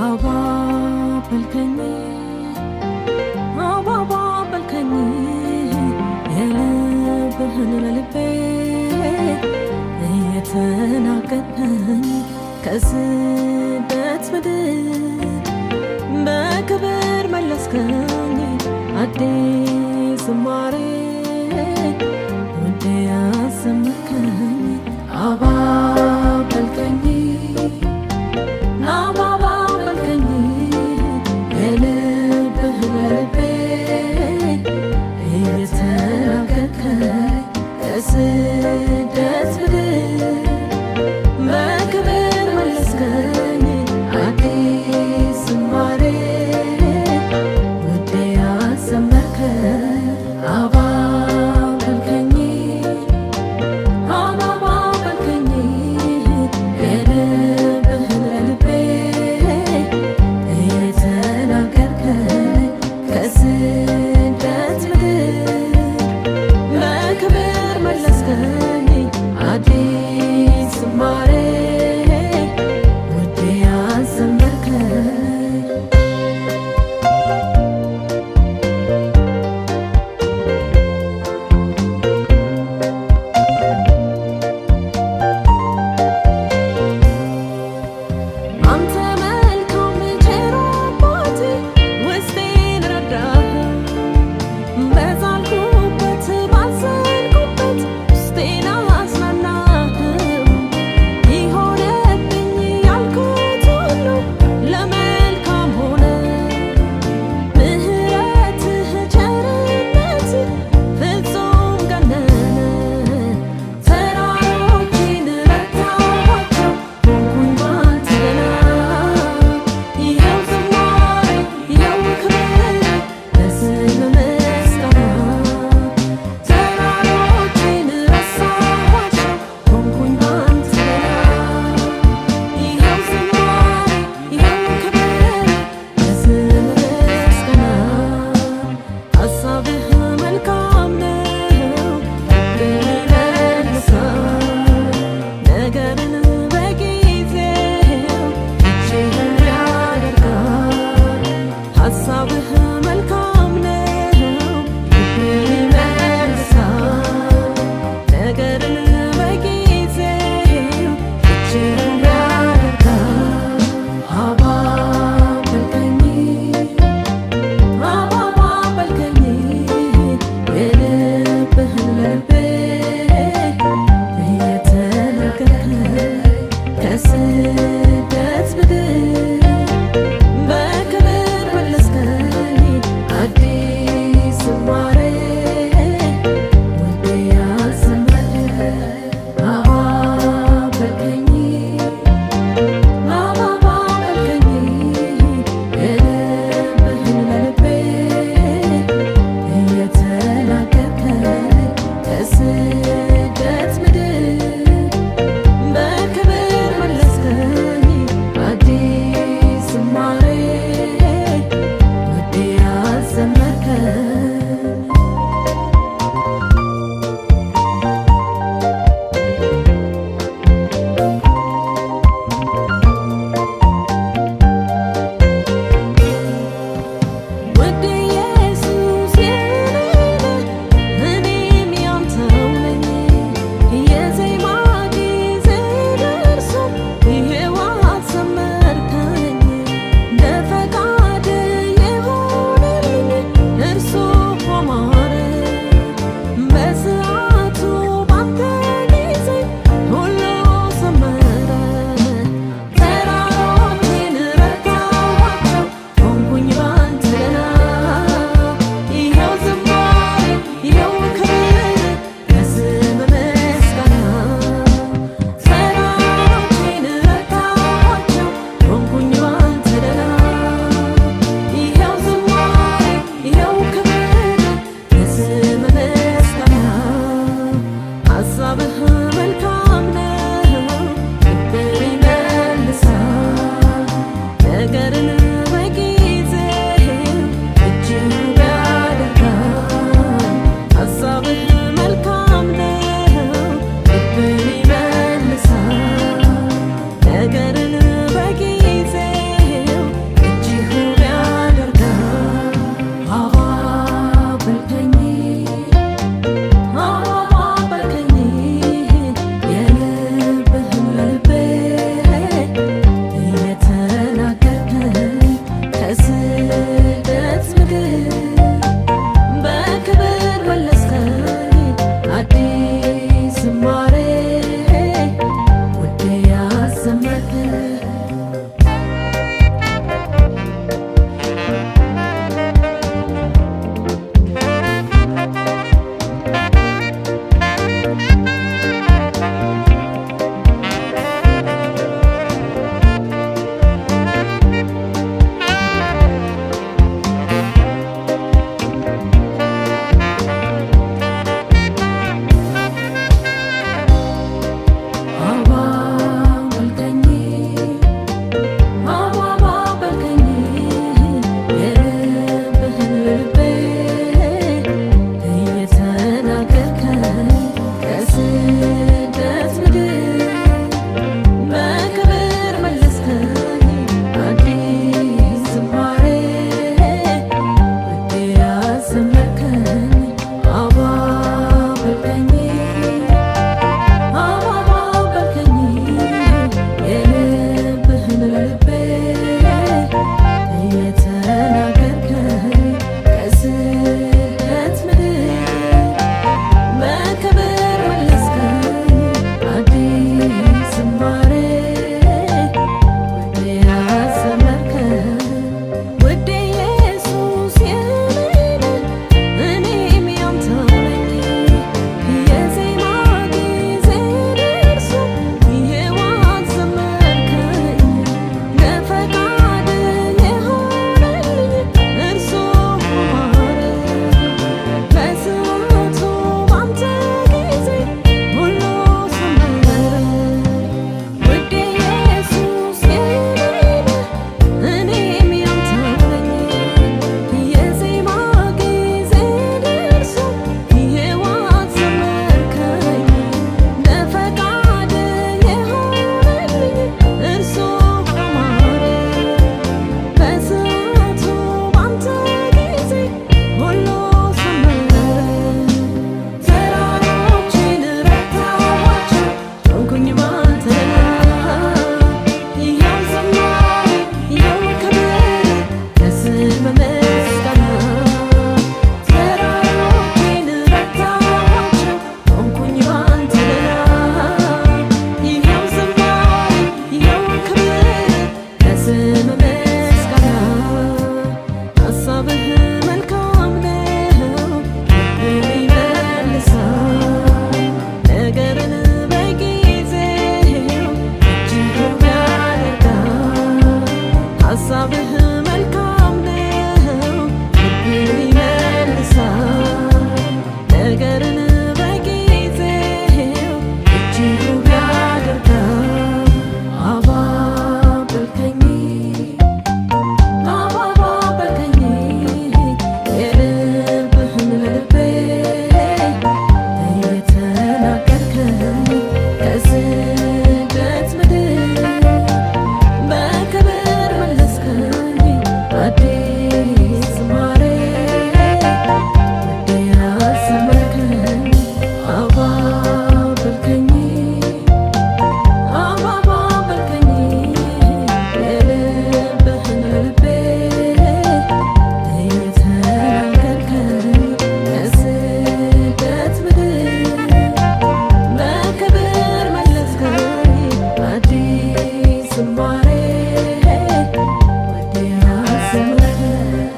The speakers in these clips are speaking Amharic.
አባበልከኝ አባበልከኝ የልብህን ለልቤ እየተናገርከኝ ከስደት ምድር በክብር መለስከኝ አዲስ ዝማሬ ወደ ያዘመርከኝ አባበልከኝ አባበልከኝ የልብህን ለልቤ እየተናገርከኝ ከስደት ምድር በክብር መለስከኝ አዲስ ዝማሬ ስም ምስጋና ሐሳብህ መልካም ነው ልብን ይመልሳል ነገርን በጊዜው እጅግ ውብ ያደርጋል ሐሳብህ መልካም ነው ልብን ይመልሳል ነገርን በጊዜው እጅግ ውብ ያደርጋል አባበልከኝ የልብህን ለልቤ እየተናገርከኝ ከስደት ምድር በክብር መለስከኝ አዲስ ዝማሬ ወዴ አዘመርከኝ አባበልከኝ የልብህን ለልቤ እየተናገርከኝ ከስደት ምድር በክብር መለስከኝ አዲስ ዝማሬ ወዴ አዘመርከኝ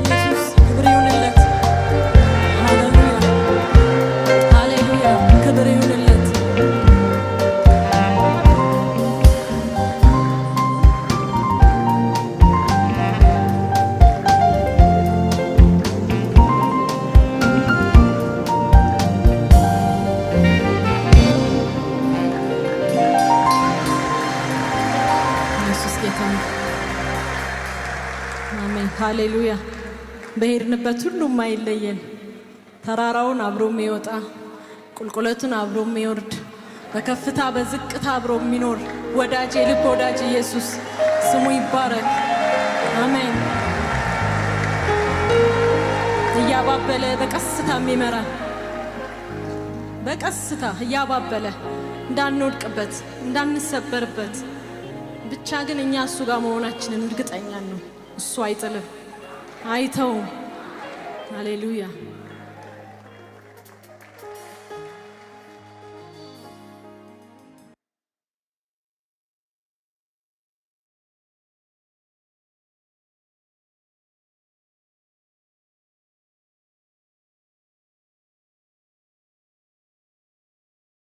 ኢየሱስ ክብር ይሁንለት። ሃሌሉያ ሃሌሉያ፣ ክብር ይሁንለት። ኢየሱስ ጌታ ነው። አሜን ሃሌሉያ። በሄድንበት ሁሉ የማይለየን ተራራውን አብሮ የሚወጣ ቁልቁለቱን አብሮ የሚወርድ በከፍታ በዝቅታ አብሮ የሚኖር ወዳጅ የልብ ወዳጅ ኢየሱስ ስሙ ይባረክ። አሜን። እያባበለ በቀስታ የሚመራ በቀስታ እያባበለ እንዳንወድቅበት እንዳንሰበርበት ብቻ ግን እኛ እሱ ጋር መሆናችንን እርግጠኛ ነው። እሱ አይጥልም አይተውም። ሃሌሉያ